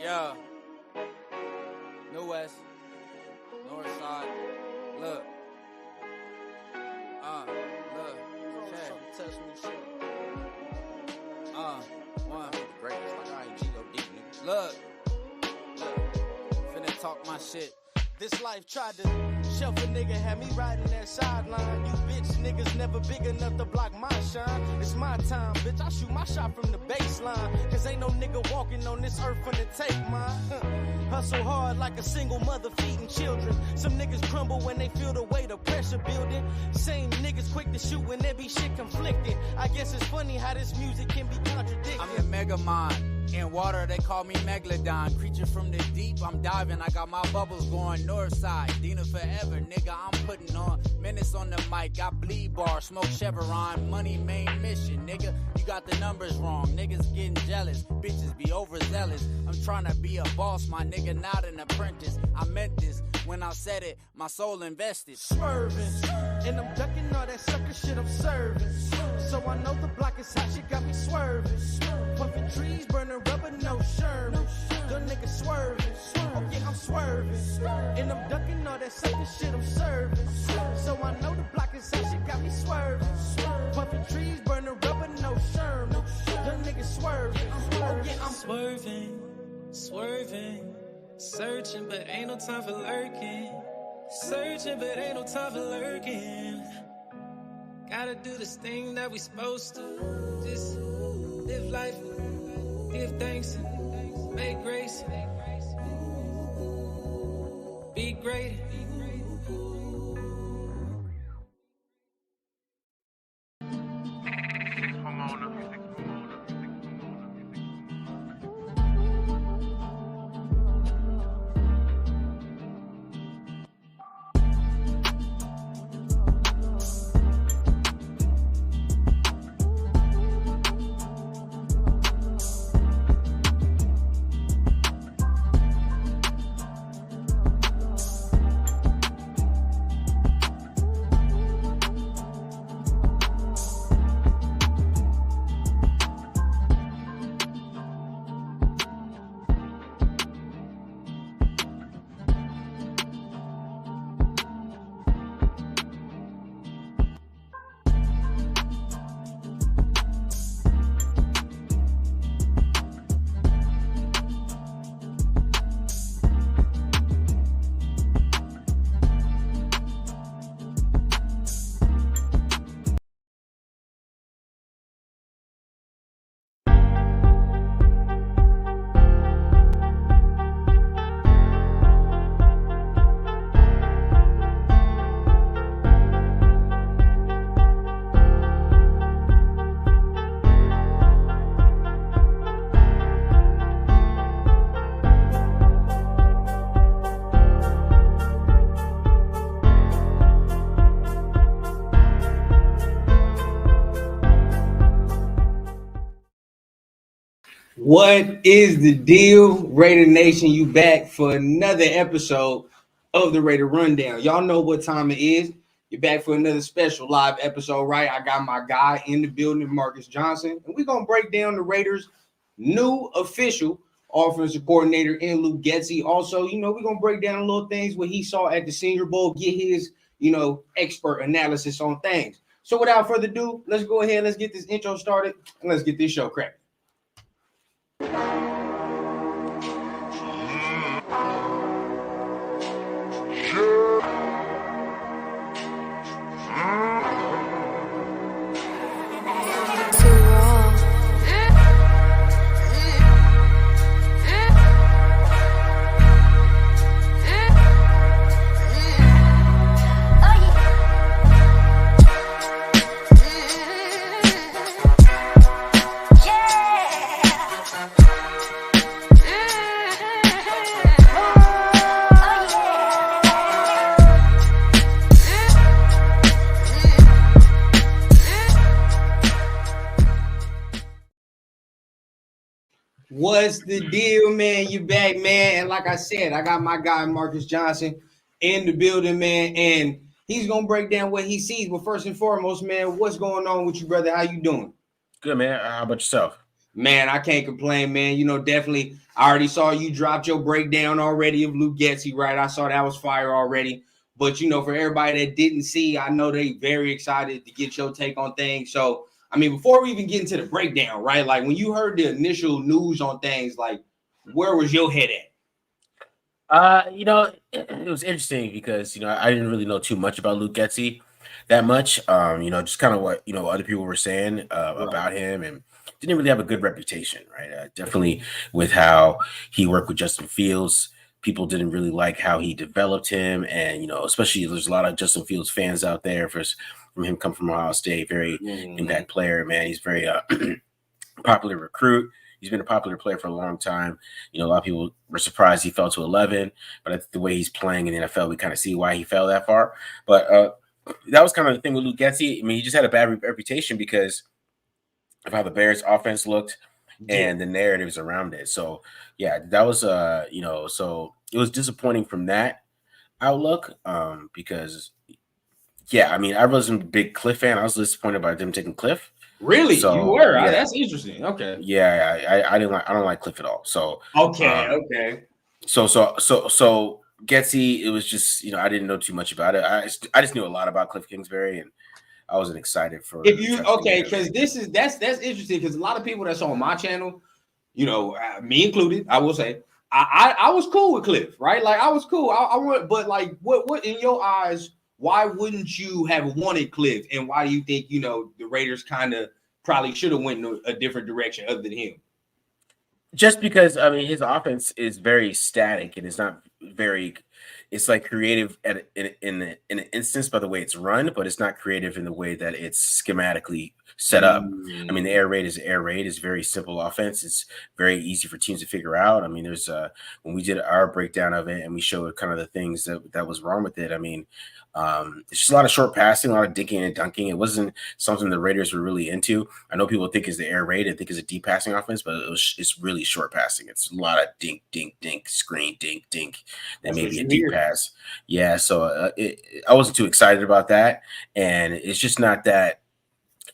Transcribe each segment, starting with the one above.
Yeah. New West. North Side. Look. Look. Check. Touch me shit. One. Greatest. Like I ain't G.O.D. nigga. Look. Finna talk my shit. This life tried to shelf a nigga, had me riding that sideline. You bitch niggas never big enough to block my shine. It's my time, bitch, I shoot my shot from the baseline. Cause ain't no nigga walking on this earth finna take mine. Hustle hard like a single mother feeding children. Some niggas crumble when they feel the weight of pressure building. Same niggas quick to shoot when there be shit conflicting. I guess it's funny how this music can be contradicted. I'm the mega mind. In water, they call me Megalodon. Creature from the deep, I'm diving. I got my bubbles going north side. Dina forever, nigga, I'm putting on minutes on the mic. I bleed bar, smoke Chevron. Money main mission, nigga. You got the numbers wrong. Niggas getting jealous. Bitches be overzealous. I'm trying to be a boss, my nigga, not an apprentice. I meant this when I said it. My soul invested. Swerving, and I'm ducking all that sucker shit I'm serving. So I know the block is hot, shit got me swerving. Puffing trees, burning rubber, no Sherman. Them niggas swerving. Oh yeah, I'm swerving. And I'm ducking all that sucker shit I'm serving. So I know the block is hot, shit got me swerving. Puffing trees, burning rubber, no Sherman. Them niggas swerving. Oh yeah, I'm swerving. Searching, but ain't no time for lurking. Searching, but ain't no time for lurking. Gotta do this thing that we supposed to. Just live life, give thanks, and make grace. Be great. What is the deal, Raider Nation? You back for another episode of the Raider Rundown. Y'all know what time it is. You're back for another special live episode, right? I got my guy in the building, Marcus Johnson, and we're going to break down the Raiders' new official offensive coordinator in Luke Getsy. Also, we're going to break down little things what he saw at the Senior Bowl, get his, expert analysis on things. So without further ado, let's go ahead, let's get this intro started, and let's get this show cracking. What's the deal, man? You back, man. And like I said, I got my guy, Marcus Johnson, in the building, man. And he's going to break down what he sees. But first and foremost, man, what's going on with you, brother? How you doing? Good, man. How about yourself? Man, I can't complain, man. Definitely, I already saw you dropped your breakdown already of Luke Getsy, right? I saw that was fire already. But, for everybody that didn't see, I know they very excited to get your take on things. So, I mean, before we even get into the breakdown, right? Like, when you heard the initial news on things, like, where was your head at? It was interesting because I didn't really know too much about Luke Getsy that much. Just kind of what other people were saying Right. about him, and didn't really have a good reputation, right? Definitely with how he worked with Justin Fields, people didn't really like how he developed him, and especially there's a lot of Justin Fields fans out there from him come from Ohio State, very impact player, man. He's very popular recruit. He's been a popular player for a long time. A lot of people were surprised he fell to 11, but I think the way he's playing in the NFL, we kind of see why he fell that far. But that was kind of the thing with Luke Getsy. I mean, he just had a bad reputation because of how the Bears offense looked and the narratives around it. So yeah, that was so it was disappointing from that outlook because yeah, I mean, I wasn't a big Cliff fan. I was disappointed by them taking Cliff. Really? You So were? yeah, That's interesting. Okay. yeah, I didn't like. I don't like Cliff at all. So Okay. so Getsy, it was just I didn't know too much about it. I just knew a lot about Cliff Kingsbury, and I wasn't excited for. If you because that's interesting because a lot of people that's on my channel, me included, I will say, I was cool with Cliff, right? Like I was cool. I want, but like, what in your eyes? Why wouldn't you have wanted Cliff, and why do you think the Raiders kind of probably should have went in a different direction other than him? Just because I mean his offense is very static and it's not very. It's like creative in an instance by the way it's run, but it's not creative in the way that it's schematically set up. I mean, the air raid is air raid. It's very simple offense. It's very easy for teams to figure out. I mean, there's when we did our breakdown of it and we showed kind of the things that was wrong with it. I mean, it's just a lot of short passing, a lot of dinking and dunking. It wasn't something the Raiders were really into. I know people think it's the air raid and think it's a deep passing offense, but it's really short passing. It's a lot of dink, dink, dink, screen, dink, dink. Then maybe a deep pass. Yeah, so I wasn't too excited about that, and it's just not that.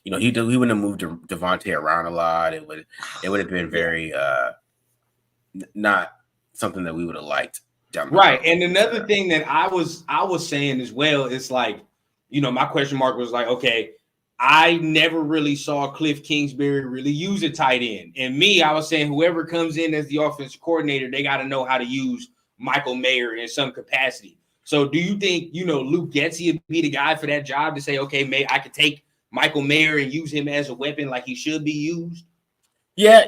He wouldn't have moved Devontae around a lot. It would have been very not something that we would have liked. Right. And another thing that I was saying as well, it's like, my question mark was like, okay, I never really saw Cliff Kingsbury really use a tight end. And me, I was saying whoever comes in as the offensive coordinator, they got to know how to use Michael Mayer in some capacity. So do you think, Luke Getsy would be the guy for that job to say, okay, I could take Michael Mayer and use him as a weapon like he should be used? Yeah.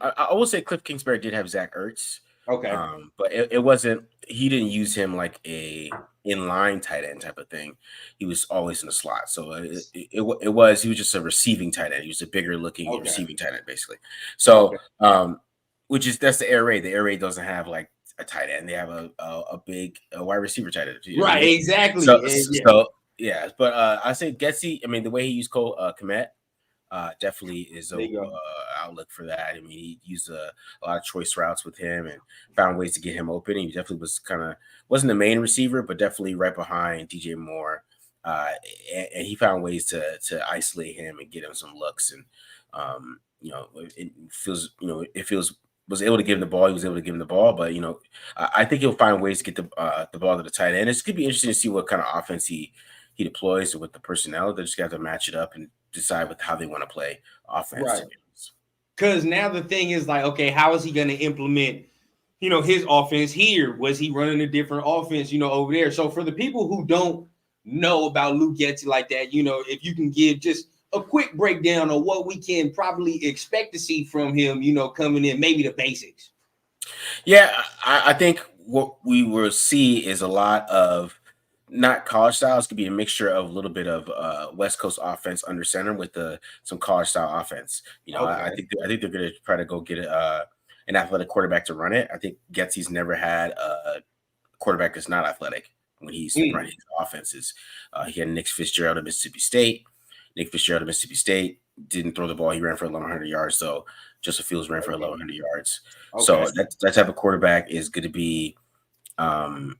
I will say Cliff Kingsbury did have Zach Ertz. Okay. But it wasn't. He didn't use him like a inline tight end type of thing. He was always in the slot. So he was just a receiving tight end. He was a bigger looking receiving tight end basically. So that's the air raid. The air raid doesn't have like a tight end. They have a big wide receiver tight end. Right. Exactly. So yeah. But I say Getsy. I mean, the way he used Cole Kmet. Definitely is a outlook for that. I mean, he used a lot of choice routes with him and found ways to get him open. He definitely wasn't the main receiver, but definitely right behind DJ Moore. And he found ways to isolate him and get him some looks. And it feels was able to give him the ball. He was able to give him the ball, but I think he'll find ways to get the ball to the tight end. It's gonna be interesting to see what kind of offense he deploys with the personnel. They just got to match it up and decide with how they want to play offense. Right. Because now the thing is like, okay, how is he going to implement, his offense here? Was he running a different offense, over there? So for the people who don't know about Luke Getsy like that, if you can give just a quick breakdown of what we can probably expect to see from him, coming in, maybe the basics. Yeah, I think what we will see is a lot of not college styles, could be a mixture of a little bit of West Coast offense under center with some college style offense. I think they're going to try to go get an athletic quarterback to run it. I think Getsy's never had a quarterback that's not athletic when he's running his offenses. He had Nick Fitzgerald at Mississippi State. Nick Fitzgerald at Mississippi State didn't throw the ball. He ran for 1,100 yards. So Justin Fields ran for 1,100 yards. Okay. So that type of quarterback is going to be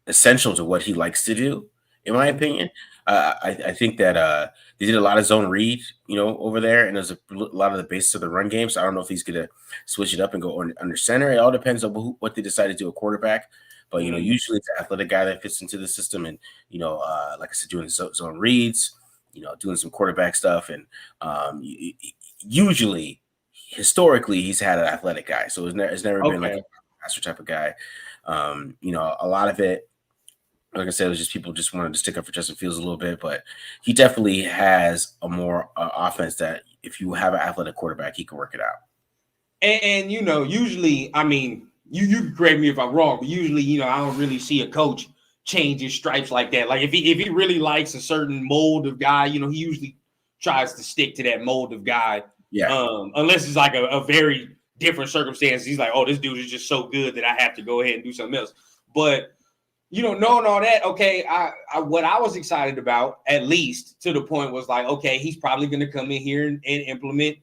essential to what he likes to do. in my opinion. I think that they did a lot of zone read, over there, and there's a lot of the basis of the run game. So I don't know if he's gonna switch it up and go under center. It all depends on what they decide to do a quarterback. But usually it's an athletic guy that fits into the system, and like I said, doing zone reads, doing some quarterback stuff, and usually, historically, he's had an athletic guy, so it's never been like a master type of guy. A lot of it, like I said, it was just people just wanted to stick up for Justin Fields a little bit, but he definitely has a more offense that if you have an athletic quarterback, he can work it out. And usually, I mean, you can correct me if I'm wrong, but usually, I don't really see a coach change his stripes like that. Like if he really likes a certain mold of guy, he usually tries to stick to that mold of guy. Yeah. Unless it's like a very different circumstance. He's like, oh, this dude is just so good that I have to go ahead and do something else. But knowing all that, okay, I what I was excited about, at least to the point, was like, okay, he's probably going to come in here and implement,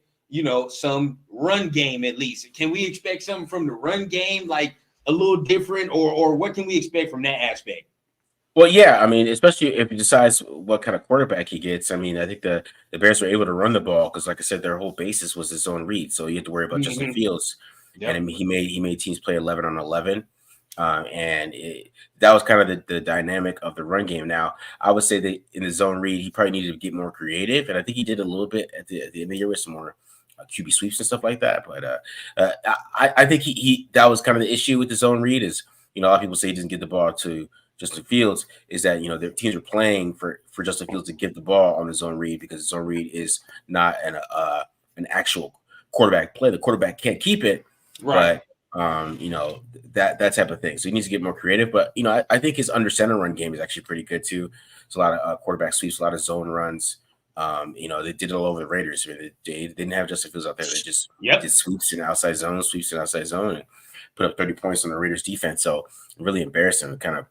some run game at least. Can we expect something from the run game, like a little different, or what can we expect from that aspect? Well, yeah, I mean, especially if he decides what kind of quarterback he gets. I mean, I think the Bears were able to run the ball because, like I said, their whole basis was his own read. So you had to worry about Justin Fields, and I mean, he made teams play 11 on 11. And that was kind of the dynamic of the run game. Now, I would say that in the zone read, he probably needed to get more creative, and I think he did a little bit at the end of the year with some more QB sweeps and stuff like that. But I think he that was kind of the issue with the zone read is, a lot of people say he doesn't get the ball to Justin Fields, is that their teams are playing for Justin Fields to give the ball on the zone read because the zone read is not an actual quarterback play. The quarterback can't keep it, right? But that type of thing. So he needs to get more creative. But I think his under center run game is actually pretty good too. It's a lot of quarterback sweeps, a lot of zone runs. They did it all over the Raiders. I mean, they didn't have Justin Fields out there. They just did sweeps in outside zone, and put up 30 points on the Raiders defense. So really embarrassed him, kind of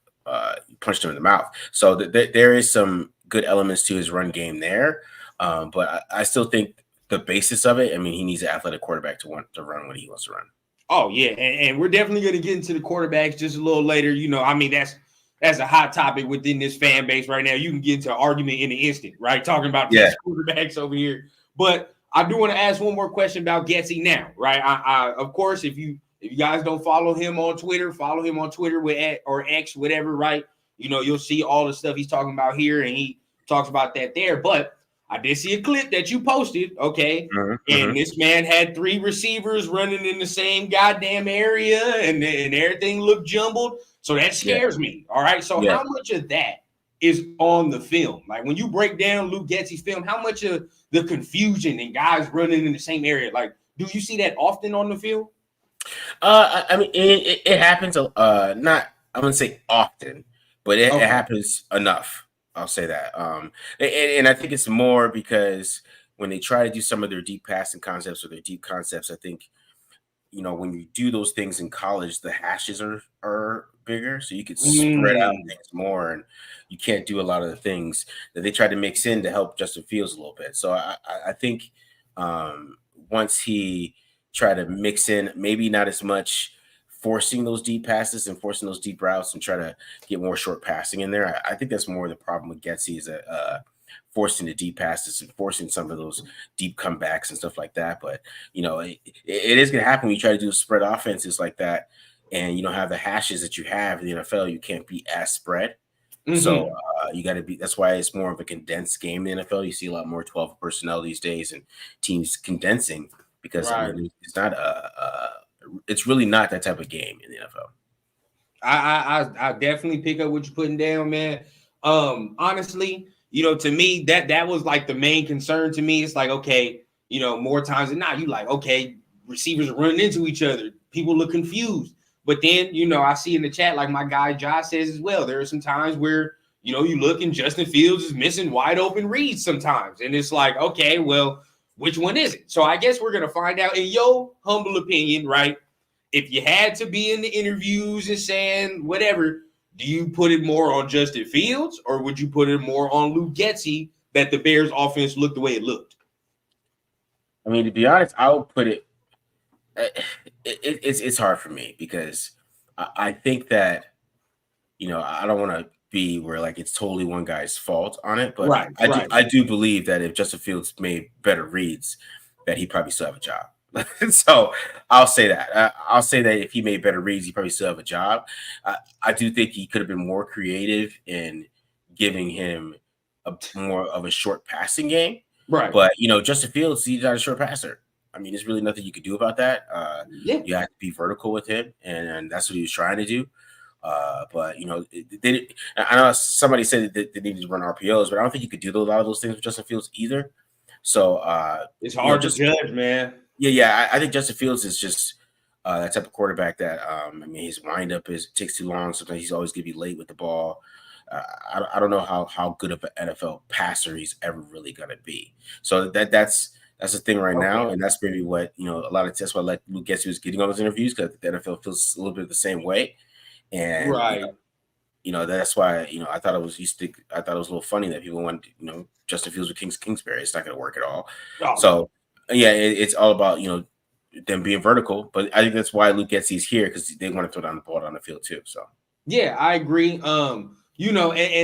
punched him in the mouth. So there is some good elements to his run game there. But I still think the basis of it, I mean, he needs an athletic quarterback to run when he wants to run. Oh, yeah. And we're definitely going to get into the quarterbacks just a little later. I mean, that's a hot topic within this fan base right now. You can get into an argument in an instant, right? Talking about these quarterbacks over here. But I do want to ask one more question about Getsy now, right? I of course, if you guys don't follow him on Twitter, follow him on Twitter or X, whatever, right? You'll see all the stuff he's talking about here, and he talks about that there. But I did see a clip that you posted, okay? And this man had 3 receivers running in the same goddamn area, and everything looked jumbled. So that scares me, all right? So how much of that is on the film? Like when you break down Luke Getsy's film, how much of the confusion and guys running in the same area, like, do you see that often on the field? I mean, it happens. Not, I wouldn't say often, but it happens enough. I'll say that. And I think it's more because when they try to do some of their deep passing concepts or their deep concepts, I think, when you do those things in college, the hashes are bigger, so you could spread out things more, and you can't do a lot of the things that they try to mix in to help Justin Fields a little bit. So I think once he tried to mix in, maybe not as much forcing those deep passes and forcing those deep routes and try to get more short passing in there. I think that's more the problem with Getsy is that forcing the deep passes and forcing some of those deep comebacks and stuff like that. But, it is going to happen when you try to do spread offenses like that and you don't have the hashes that you have in the NFL. You can't be as spread. So you got to be – that's why it's more of a condensed game in the NFL. You see a lot more 12 personnel these days and teams condensing because it's not it's really not that type of game in the NFL. I definitely pick up what you're putting down, man. Honestly, to me, that was like the main concern to me. It's like, okay, more times than not, you like, okay, receivers are running into each other. People look confused. But then, I see in the chat, like my guy Josh says as well, there are some times where, you look and Justin Fields is missing wide open reads sometimes. And it's like, okay, well, which one is it? So I guess we're going to find out in your humble opinion, right? If you had to be in the interviews and saying whatever, do you put it more on Justin Fields or would you put it more on Luke Getsy that the Bears offense looked the way it looked? I mean, to be honest, I would put it it's hard for me because I think that, I don't want to be where like it's totally one guy's fault on it. But Right, right. I do believe that if Justin Fields made better reads, that he probably still have a job. So I'll say that. I'll say that if he made better reads, he probably still have a job. I do think he could have been more creative in giving him more of a short passing game. Right. But Justin Fields, he's not a short passer. I mean, there's really nothing you could do about that. Yeah. You have to be vertical with him, and that's what he was trying to do. But I know somebody said that they needed to run RPOs, but I don't think you could do a lot of those things with Justin Fields either. So it's hard to judge, man. Yeah. I think Justin Fields is just that type of quarterback that I mean, his windup takes too long. Sometimes he's always going to be late with the ball. I don't know how good of an NFL passer he's ever really going to be. So that's the thing right now, and that's maybe what that's why Luke Getsy was getting all those interviews, because the NFL feels a little bit the same way. And right. That's why I thought it was a little funny that people wanted Justin Fields with Kingsbury. It's not going to work at all. Oh. So yeah, it's all about them being vertical. But I think that's why Luke Getsy's here, because they want to throw down the ball on the field too. So yeah, I agree. And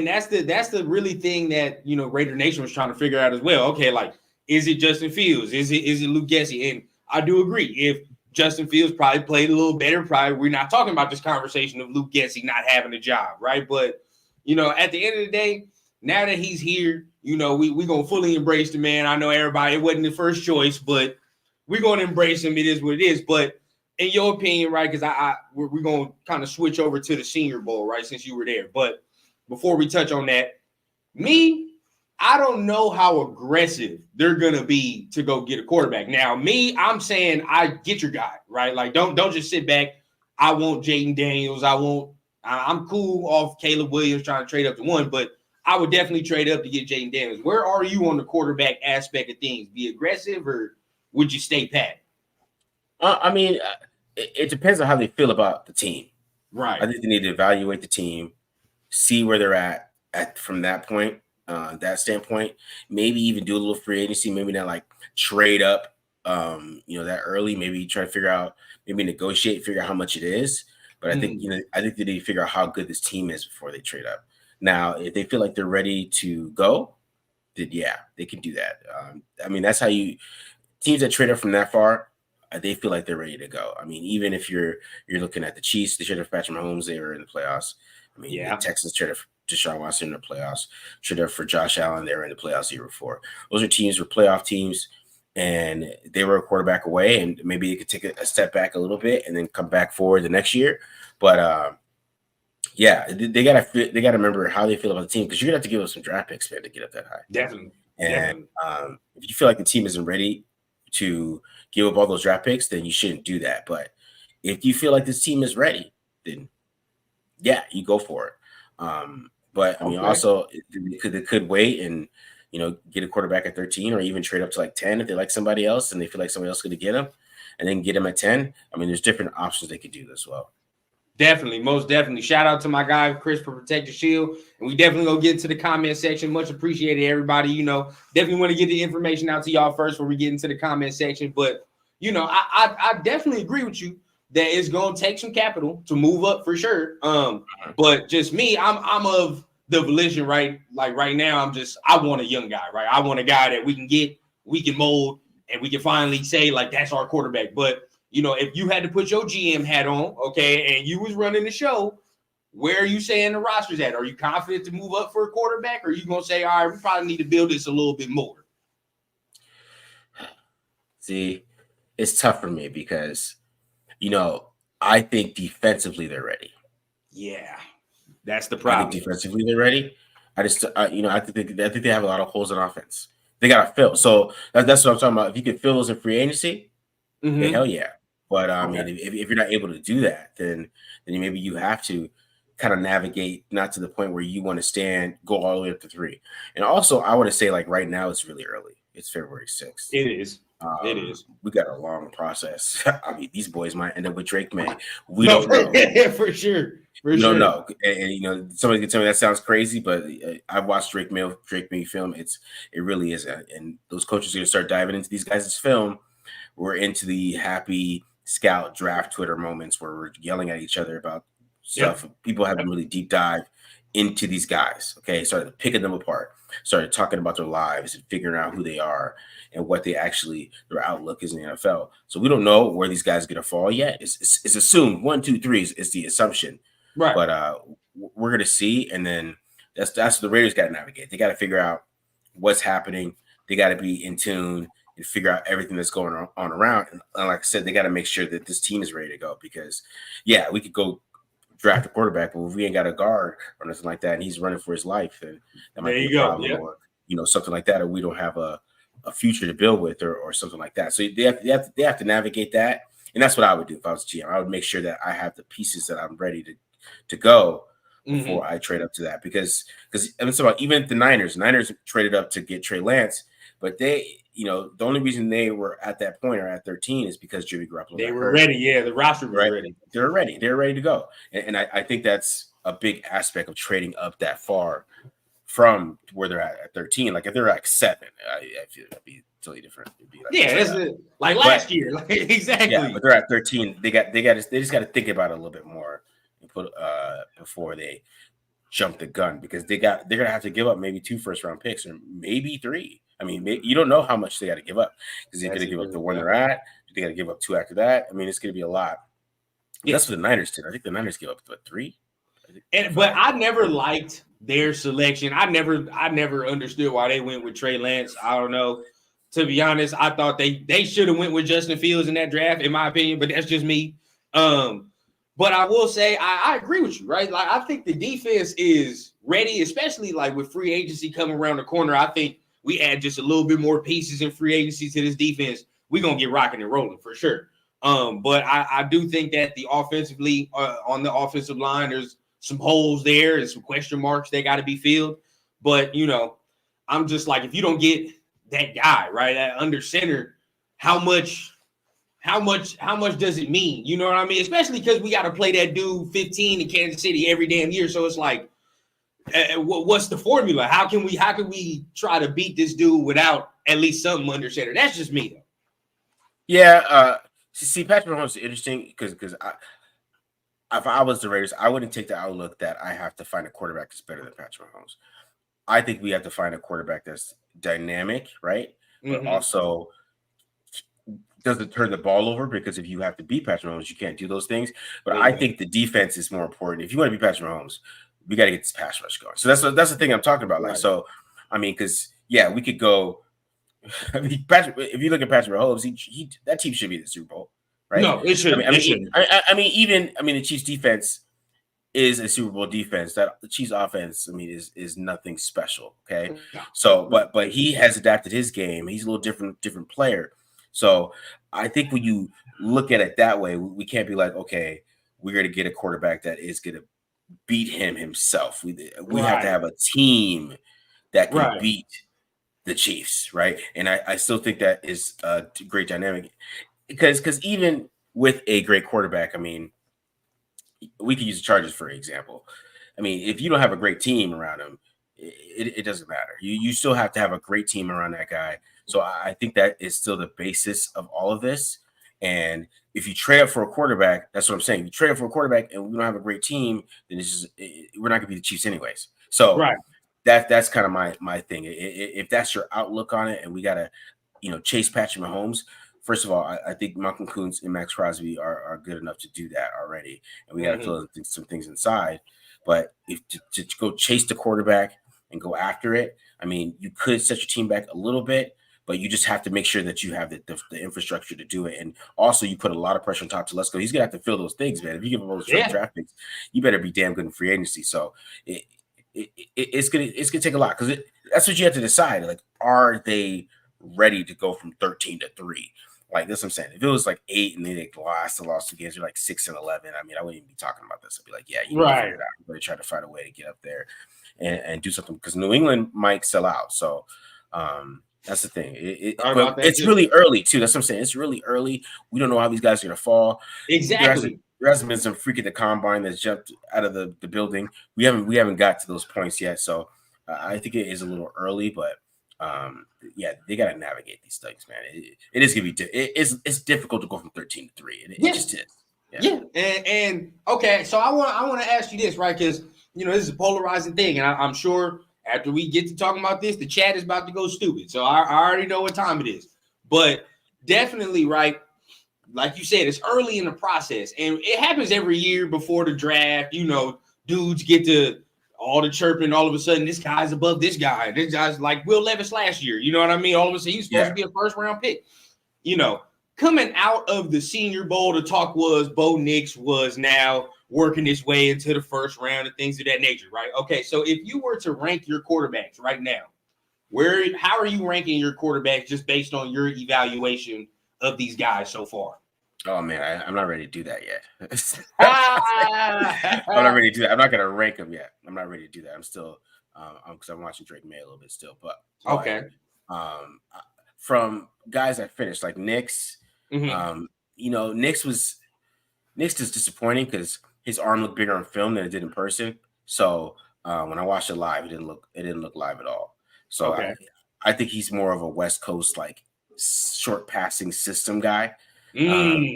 that's the really thing that Raider Nation was trying to figure out as well. Okay, like, is it Justin Fields? Is it Luke Getsy? And I do agree. If Justin Fields probably played a little better, probably we're not talking about this conversation of Luke Getsy not having a job, right? But at the end of the day, now that he's here, we gonna fully embrace the man. I know everybody, it wasn't the first choice, but we're gonna embrace him. It is what it is. But in your opinion, right? Because we're gonna kind of switch over to the Senior Bowl, right? Since you were there, but before we touch on that, I don't know how aggressive they're gonna be to go get a quarterback. Now, I'm saying I get your guy, right? Like, don't just sit back. I want Jaden Daniels. I'm cool off Caleb Williams trying to trade up to 1, but I would definitely trade up to get Jaden Daniels. Where are you on the quarterback aspect of things? Be aggressive, or would you stay pat? I mean, it depends on how they feel about the team. Right. I think they need to evaluate the team, see where they're at from that point. That standpoint, maybe even do a little free agency, maybe not like trade up, that early. Maybe try to figure out, maybe negotiate, figure out how much it is. But I think I think they need to figure out how good this team is before they trade up. Now, if they feel like they're ready to go, then yeah, they can do that. I mean, that's how teams that trade up from that far, they feel like they're ready to go. I mean, even if you're looking at the Chiefs, they traded for Patrick Mahomes, they were in the playoffs. I mean, the Texans traded for Deshaun Watson in the playoffs, traded for Josh Allen, they were in the playoffs the year before. Those are teams were playoff teams, and they were a quarterback away, and maybe they could take a step back a little bit and then come back forward the next year. But yeah, they gotta remember how they feel about the team, because you're gonna have to give up some draft picks, man, to get up that high. Definitely. And if you feel like the team isn't ready to give up all those draft picks, then you shouldn't do that. But if you feel like this team is ready, then yeah, you go for it. But I mean, also they could wait and get a quarterback at 13, or even trade up to like 10 if they like somebody else and they feel like somebody else is going to get him, and then get him at 10. I mean, there's different options they could do as well. Definitely, most definitely. Shout out to my guy Chris for Protect the Shield, and we definitely gonna get into the comment section. Much appreciated, everybody. Definitely want to get the information out to y'all first before we get into the comment section. But I definitely agree with you that it's gonna take some capital to move up for sure. But just me, I'm of the volition, right? Like right now, I want a young guy, right? I want a guy that we can get, we can mold, and we can finally say like that's our quarterback. But if you had to put your GM hat on, okay, and you was running the show, where are you saying the roster's at? Are you confident to move up for a quarterback, or are you gonna say, all right, we probably need to build this a little bit more? See, it's tough for me because I think defensively they're ready. Yeah, that's the problem. I think defensively they're ready. I just, I think they have a lot of holes in offense. They got to fill. So that's what I'm talking about. If you can fill those in free agency, then hell yeah. But I mean, if you're not able to do that, then maybe you have to kind of navigate, not to the point where you want to go all the way up to 3. And also, I want to say, like, right now it's really early. It's February 6th. It is. It is. We got a long process. I mean, these boys might end up with Drake May. We don't know. For sure. We don't know. And somebody can tell me that sounds crazy, but I've watched Drake May film. It really is. And those coaches are going to start diving into these guys' film. We're into the happy scout draft Twitter moments where we're yelling at each other about stuff. People haven't really deep dive into these guys. Okay, started picking them apart, started talking about their lives and figuring out who they are and what they actually their outlook is in the NFL. So we don't know where these guys are gonna fall yet. It's assumed 1, 2, 3 is the assumption, Right. but we're gonna see, and then that's what the Raiders got to navigate. They got to figure out what's happening. They got to be in tune and figure out everything that's going on around. And like I said, they got to make sure that this team is ready to go because, yeah, we could go draft a quarterback, but if we ain't got a guard or nothing like that, and he's running for his life, then that might be a problem, or something like that, or we don't have a future to build with, or something like that. So they have to navigate that, and that's what I would do if I was GM. I would make sure that I have the pieces that I'm ready to go before I trade up to that, because I'm talking about even the Niners traded up to get Trey Lance, but they, the only reason they were at that point or at 13 is because Jimmy Garoppolo. They were ready. Yeah, the roster was ready. They're ready. They're ready to go. And I think that's a big aspect of trading up that far from where they're at 13. Like if they're like 7, I feel it'd be totally different. It'd be like last year. Like, exactly. Yeah, but they're at 13. They just got to think about it a little bit more and put before they jump the gun, because they're gonna have to give up maybe 2 first-round picks or maybe 3. I mean, you don't know how much they got to give up, because they're going to give up the one they're at. They got to give up 2 after that. I mean, it's going to be a lot. Yeah. That's what the Niners did. I think the Niners gave up 3. But I never liked their selection. I never understood why they went with Trey Lance. I don't know. To be honest, I thought they should have went with Justin Fields in that draft, in my opinion. But that's just me. But I will say I agree with you, right? Like I think the defense is ready, especially like with free agency coming around the corner. I think we add just a little bit more pieces in free agency to this defense, we're going to get rocking and rolling for sure. But I do think that the offensively on the offensive line, there's some holes there and some question marks that got to be filled. But, I'm just like, if you don't get that guy, right, that under center, how much does it mean? You know what I mean? Especially because we got to play that dude 15 in Kansas City every damn year. So it's like, what's the formula? How can we try to beat this dude without at least something under center? That's just me, though. Yeah. See, Patrick Mahomes is interesting because if I was the Raiders, I wouldn't take the outlook that I have to find a quarterback that's better than Patrick Mahomes. I think we have to find a quarterback that's dynamic, right? But also doesn't turn the ball over, because if you have to beat Patrick Mahomes, you can't do those things. But I think the defense is more important. If you want to beat Patrick Mahomes, we got to get this pass rush going. So that's the thing I'm talking about. Like, so, I mean, because we could go. I mean, if you look at Patrick Mahomes, he that team should be in the Super Bowl, right? No, it shouldn't. I mean, the Chiefs defense is a Super Bowl defense. That the Chiefs offense, I mean, is nothing special. Okay, so but he has adapted his game. He's a little different player. So I think when you look at it that way, we can't be like, okay, we're going to get a quarterback that is going to beat him himself. We have to have a team that can beat the Chiefs, right? And I still think that is a great dynamic, because even with a great quarterback, I mean, we could use the Chargers for example. I mean, if you don't have a great team around him, it doesn't matter. You still have to have a great team around that guy. So I think that is still the basis of all of this. And if you trade up for a quarterback, that's what I'm saying. If you trade up for a quarterback and we don't have a great team, then we're not going to be the Chiefs anyways. So that's kind of my thing. If that's your outlook on it, and we got to, chase Patrick Mahomes. First of all, I think Malcolm Kuntz and Max Crosby are good enough to do that already, and we got to fill some things inside. But if to go chase the quarterback and go after it, I mean, you could set your team back a little bit, but you just have to make sure that you have the infrastructure to do it. And also, you put a lot of pressure on top to Lesko. He's going to have to fill those things, man. If you give him those draft picks, you better be damn good in free agency. So it's gonna take a lot, because that's what you have to decide. Like, are they ready to go from 13 to 3? Like, that's what I'm saying. If it was like 8 and then they lost the games, you're like 6 and 11. I mean, I wouldn't even be talking about this. I'd be like, yeah, you need to figure it out. You better try to find a way to get up there and do something, because New England might sell out. So that's the thing. It's really early too. That's what I'm saying. It's really early. We don't know how these guys are gonna fall. Exactly. There hasn't been some freak at the combine that's jumped out of the building. We haven't got to those points yet. So I think it is a little early, but they got to navigate these things, man. It is gonna be it's difficult to go from 13 to 3. It just is. Yeah. And okay, so I want to ask you this, right? Because this is a polarizing thing, and I'm sure after we get to talking about this, the chat is about to go stupid. So I already know what time it is. But definitely, right, like you said, it's early in the process, and it happens every year before the draft. Dudes get to all the chirping. All of a sudden, this guy's above this guy. This guy's like Will Levis last year. You know what I mean? All of a sudden, he's supposed to be a first-round pick. Coming out of the Senior Bowl, the talk was Bo Nix was now working his way into the first round and things of that nature, right? Okay, so if you were to rank your quarterbacks right now, how are you ranking your quarterbacks just based on your evaluation of these guys so far? Oh man, I'm not ready to do that yet. I'm not ready to do that. I'm not gonna rank them yet. I'm not ready to do that. I'm still, because I'm watching Drake May a little bit still. But okay, from guys that finished like Nix, Nix is disappointing because his arm looked bigger on film than it did in person. So when I watched it live, it didn't look live at all. So I think he's more of a West Coast like short passing system guy. And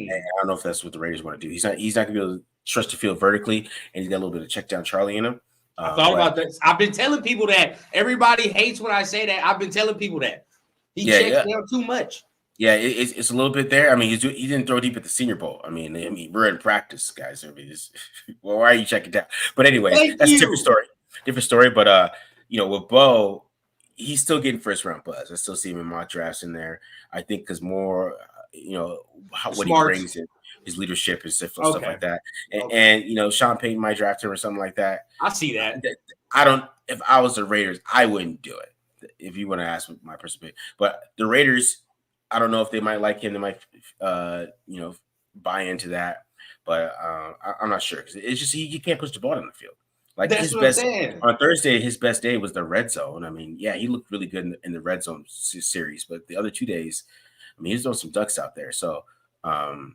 I don't know if that's what the Raiders want to do. He's not going to be able to stretch the field vertically, and he's got a little bit of check down Charlie in him. I thought about that. I've been telling people that. Everybody hates when I say that. I've been telling people that he checks down too much. Yeah, it's a little bit there. I mean, he didn't throw deep at the Senior Bowl. I mean, we're in practice, guys. I mean, well, why are you checking down? But anyway, that's a different story. Different story. But with Bo, he's still getting first round buzz. I still see him in mock drafts in there. I think because more. What he brings in his leadership and stuff like that. And Sean Payton might draft him or something like that. I see that. If I was the Raiders, I wouldn't do it. If you want to ask my perspective, but the Raiders, I don't know if they might like him. They might, buy into that, but I'm not sure because it's just he can't push the ball on the field. Like that's his what best I'm saying. On Thursday, his best day was the red zone. I mean, yeah, he looked really good in the red zone series, but the other 2 days. I mean, he's throwing some ducks out there. So, I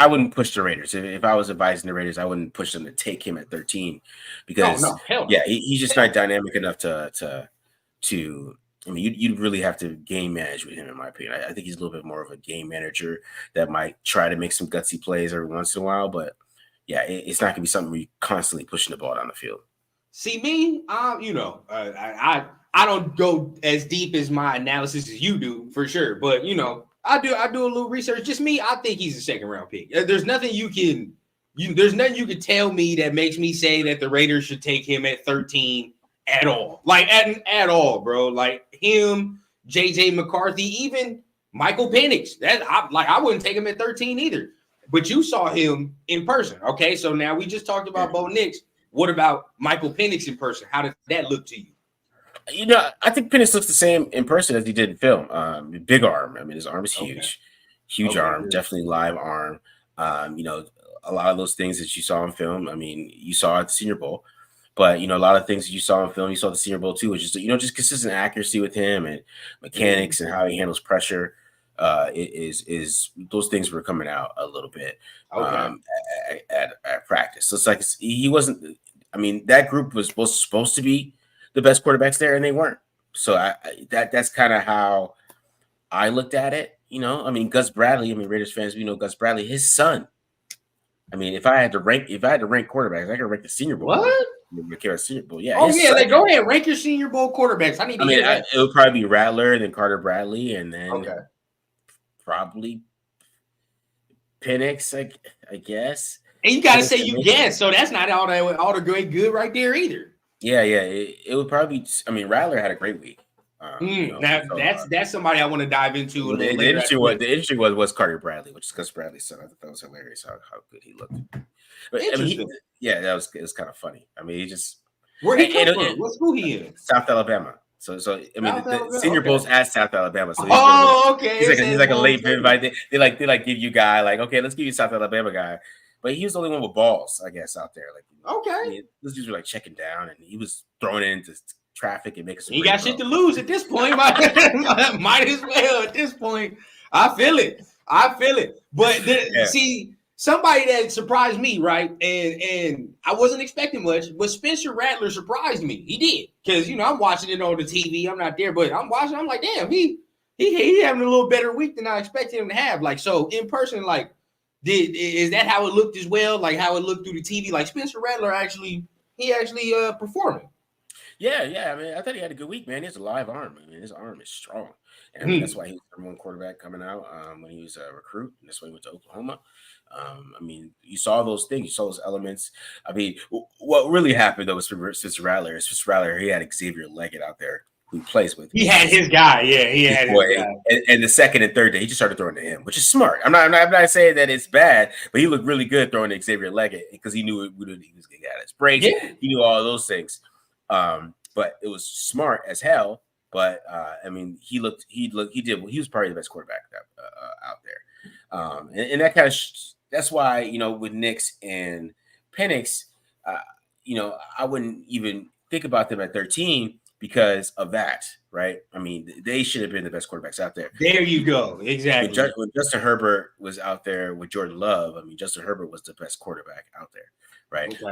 wouldn't push the Raiders. If I was advising the Raiders, I wouldn't push them to take him at 13 because, he's just not dynamic enough to. I mean, you'd really have to game manage with him, in my opinion. I think he's a little bit more of a game manager that might try to make some gutsy plays every once in a while. But yeah, it's not going to be something where you're constantly pushing the ball down the field. See me, I don't go as deep as my analysis as you do for sure, but I do a little research. Just me, I think he's a second round pick. There's nothing you can tell me that makes me say that the Raiders should take him at 13 at all. Like at all, bro. Like him, JJ McCarthy, even Michael Penix. I wouldn't take him at 13 either. But you saw him in person. Okay, so now we just talked about Bo Nix. What about Michael Penix in person? How did that look to you? I think Penix looks the same in person as he did in film. Big arm. I mean, his arm is huge. Huge arm. Definitely live arm. A lot of those things that you saw in film, I mean, you saw at the Senior Bowl. But, a lot of things that you saw in film, you saw the Senior Bowl too, which is, just consistent accuracy with him and mechanics and how he handles pressure. Is those things were coming out a little bit at practice. So it's like he wasn't. I mean, that group was supposed to be the best quarterbacks there, and they weren't. So that's kind of how I looked at it. I mean, Gus Bradley. I mean, Raiders fans, we know Gus Bradley. His son. I mean, if I had to rank quarterbacks, I could rank the Senior Bowl. What? Senior Bowl, yeah. Like, go ahead, rank your Senior Bowl quarterbacks. I mean, it would probably be Rattler, then Carter Bradley, and then probably Penix, I guess. And you got to say you guess, so that's not all the great good right there either. Yeah. It would probably be. I mean, Rattler had a great week. That's somebody I want to dive into. The interesting was Carter Bradley, which is Gus Bradley's son. I thought that was hilarious how good he looked. But, I mean, it was kind of funny. I mean, he just where he come from? What school he in? South Alabama. So I mean, the Senior Bowl's at South Alabama. So he's like a late invite. They like give you guy like, okay, let's give you South Alabama guy. But he was the only one with balls, I guess, out there. Like, I mean, those dudes were like checking down, and he was throwing it into traffic and making some. He got shit to lose at this point. Might as well at this point. I feel it. But see, somebody that surprised me, right? And I wasn't expecting much, but Spencer Rattler surprised me. He did, because I'm watching it on the TV. I'm not there, but I'm watching. I'm like, damn, he having a little better week than I expected him to have. Like, so in person, like, Is that how it looked as well? Like how it looked through the TV? Like Spencer Rattler actually performing. Yeah. I mean, I thought he had a good week, man. He has a live arm. I mean, his arm is strong. And I mean, that's why he was the number one quarterback coming out when he was a recruit. And that's why he went to Oklahoma. I mean, you saw those things, you saw those elements. I mean, what really happened though was Spencer Rattler. Spencer Rattler, he had Xavier Leggett out there who he plays with. He had his guy, yeah. He had his guy. And the second and third day, he just started throwing to him, which is smart. I'm not saying that it's bad, but he looked really good throwing to Xavier Leggett because he knew he was going to get his breaks. Yeah. He knew all those things. But it was smart as hell. But I mean, he was probably the best quarterback out there. And that kind of that's why, you know, with Nix and Penix, you know, I wouldn't even think about them at 13 because of that, right? I mean, they should have been the best quarterbacks out there. There you go. Exactly. When Justin Herbert was out there with Jordan Love, I mean, Justin Herbert was the best quarterback out there, right? Okay.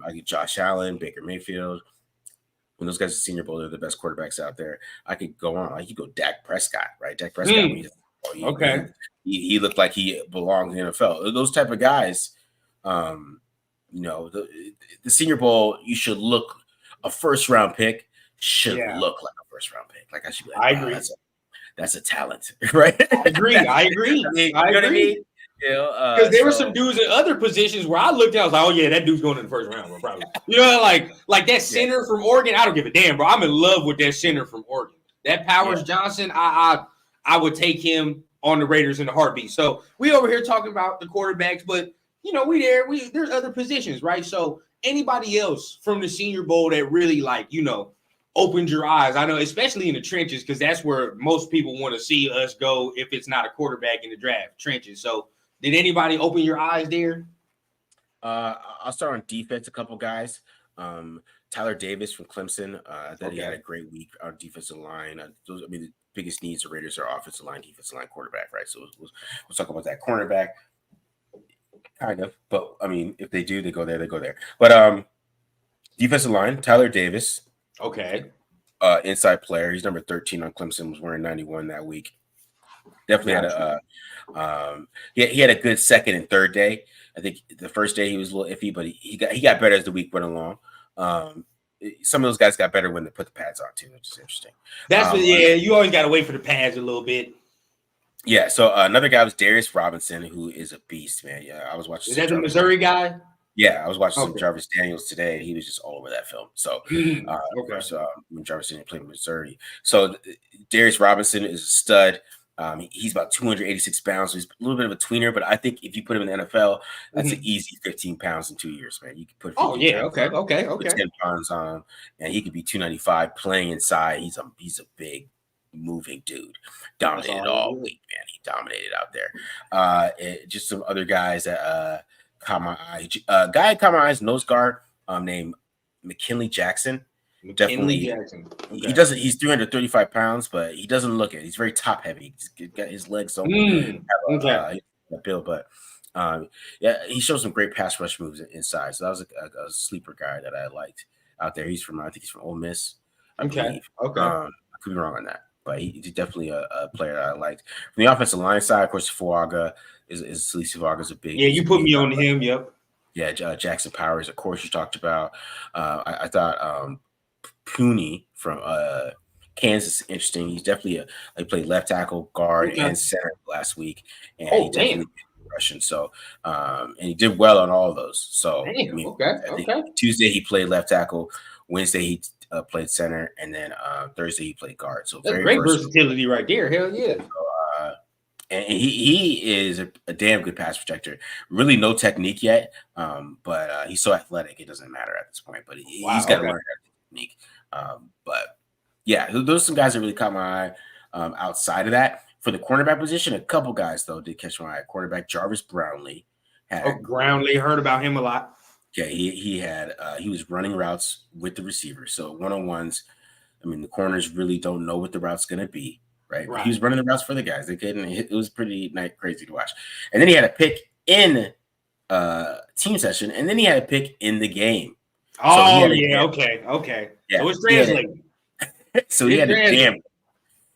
I get Josh Allen, Baker Mayfield. When those guys are Senior Bowl, they're the best quarterbacks out there. I could go on. Like you go Dak Prescott, right? Dak Prescott. Okay. He looked like he belonged in the NFL. Those type of guys, you know, the Senior Bowl, you should look a first round pick should look like a first round pick. Like I should be like, I agree. That's a talent, right? I agree. I agree. You know what I mean? Because there were some dudes in other positions where I looked at, I was like, oh yeah, that dude's going in the first round, bro, probably. You know, like that center from Oregon, I don't give a damn, bro. I'm in love with that center from Oregon. That Powers Johnson, I would take him on the Raiders in a heartbeat. So we over here talking about the quarterbacks, but you know, there's other positions, right? So anybody else from the Senior Bowl that really like, you know, opened your eyes? I know, especially in the trenches, because that's where most people want to see us go if it's not a quarterback in the draft, trenches. So did anybody open your eyes there? I'll start on defense. A couple guys. Tyler Davis from Clemson. He had a great week on defensive line. The biggest needs of Raiders are offensive line, defensive line, quarterback, right? So we'll talk about that cornerback, kind of. But I mean, if they do, they go there. They go there. But defensive line, Tyler Davis. Okay. Inside player. He's number 13 on Clemson. Was wearing 91 that week. Definitely had a he had a good second and third day. I think the first day he was a little iffy, but he got better as the week went along. Some of those guys got better when they put the pads on too, which is interesting. That's you always got to wait for the pads a little bit. Yeah. So another guy was Darius Robinson, who is a beast, man. Yeah, I was watching. Is that the Missouri guy? Yeah, I was watching some Jarvis Daniels today. He was just all over that film. So, when Jarvis Daniels played in Missouri, so Darius Robinson is a stud. He's about 286 pounds. So he's a little bit of a tweener, but I think if you put him in the NFL, that's an easy 15 pounds in 2 years, man. You could put 10 pounds on him, and he could be 295 playing inside. He's a big moving dude. Dominated all week, man. He dominated out there. Just some other guys that caught my eye. Guy caught my eyes, nose guard named McKinley Jackson. Jackson. Okay. He doesn't. He's 335 pounds, but he doesn't look it. He's very top heavy. He's got his legs so build, but he shows some great pass rush moves inside. So that was a sleeper guy that I liked out there. I think he's from Ole Miss. I believe. Okay. I could be wrong on that, but he's definitely a player that I liked. From the offensive line side, of course, Fuaga is Fuaga's a big. Yeah, you put me on him. Yep. Yeah, Jackson Powers, of course, you talked about. I thought. Pooney from Kansas, interesting. He's definitely he played left tackle, guard, and center last week, and he definitely Russian. So, and he did well on all of those. So, I think Tuesday he played left tackle, Wednesday he played center, and then Thursday he played guard. So that's great versatility right there. Hell yeah. So, and he is a damn good pass protector. Really no technique yet, but he's so athletic it doesn't matter at this point. But he's got to learn technique. But yeah, those are some guys that really caught my eye. Outside of that, for the cornerback position, a couple guys though did catch my eye. Quarterback Jarvis Brownlee. Brownlee, heard about him a lot. Yeah, he was running routes with the receiver. So one-on-ones, I mean, the corners really don't know what the route's going to be, right? He was running the routes for the guys. It was pretty crazy to watch. And then he had a pick in team session, and then he had a pick in the game. Oh, okay. Yeah. So it's translating. So he had a damn.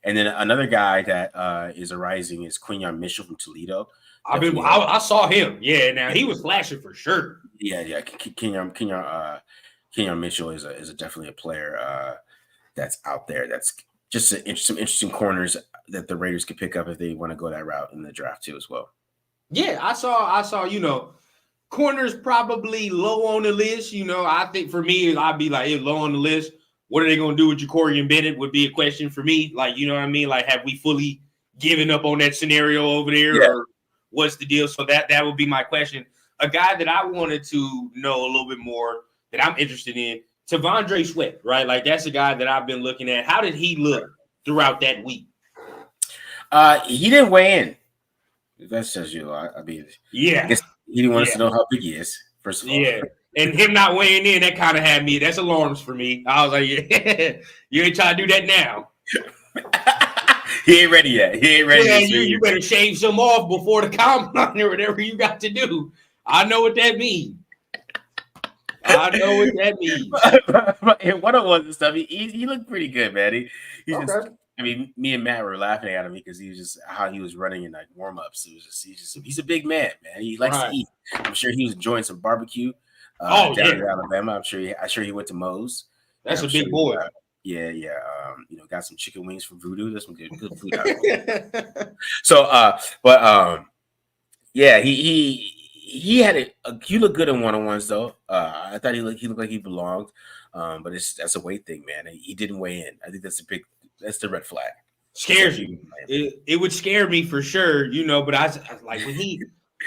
And then another guy that is arising is Quinyon Mitchell from Toledo. I saw him. Yeah, now he was flashing for sure. Yeah. Kenyon Mitchell is definitely a player that's out there. That's just some interesting corners that the Raiders could pick up if they want to go that route in the draft too as well. Yeah, I saw. Corners probably low on the list. I think for me, I'd be like, low on the list. What are they going to do with Ja'Cory and Bennett would be a question for me. Like, you know what I mean? Like, have we fully given up on that scenario over there, or what's the deal? So that would be my question. A guy that I wanted to know a little bit more that I'm interested in, T'Vondre Sweat, right? Like, that's a guy that I've been looking at. How did he look throughout that week? He didn't weigh in. That says you a lot. I mean, yeah. I guess he didn't want us to know how big he is, first of all. Yeah. And him not weighing in, that kind of had me. That's alarms for me. I was like, yeah, you ain't trying to do that now. He ain't ready yet. Yeah, you better shave some off before the combine or whatever you got to do. I know what that means. In one-on-ones and stuff, he looked pretty good, man. Me and Matt were laughing at him because he was just how he was running in like warm-ups. He's a big man, man. He likes to eat. I'm sure he was enjoying some barbecue down in Alabama. I'm sure he went to Moe's. That's a big boy. Got some chicken wings from Voodoo. That's some good food. He had he looked good in one-on-ones though. I thought he looked like he belonged. But that's a weight thing, man. He didn't weigh in. I think that's the red flag. Scares you. It would scare me for sure, but I like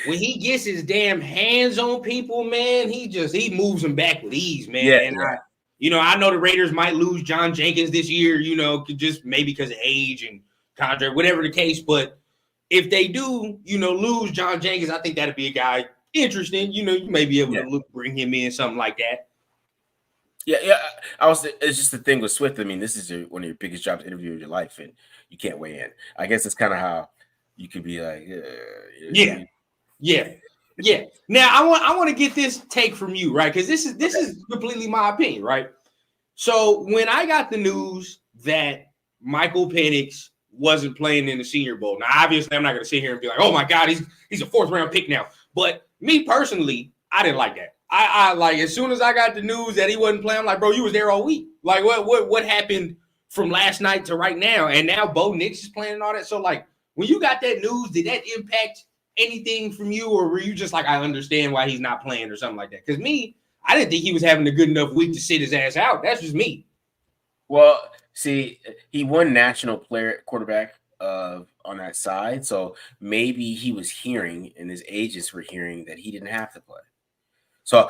when he gets his damn hands on people, man, he moves them back with ease, man. I know the Raiders might lose John Jenkins this year, just maybe because of age and contract, whatever the case. But if they do, lose John Jenkins, I think that'd be a guy interesting. You may be able to bring him in, something like that. Yeah. It's just the thing with Swift. I mean, this is one of your biggest jobs, interview of your life, and you can't weigh in. I guess it's kind of how you could be like, yeah. Now I want to get this take from you, right? Because this is completely my opinion, right? So when I got the news that Michael Penix wasn't playing in the Senior Bowl, now obviously I'm not going to sit here and be like, oh my God, he's a 4th round pick now. But me personally, I didn't like that. I like as soon as I got the news that he wasn't playing, I'm like, bro, you was there all week. Like what happened from last night to right now? And now Bo Nix is playing and all that. So like when you got that news, did that impact anything from you, or were you just like, I understand why he's not playing or something like that? Because me, I didn't think he was having a good enough week to sit his ass out. That's just me. Well, see, he won national player quarterback on that side, so maybe he was hearing, and his agents were hearing that he didn't have to play. So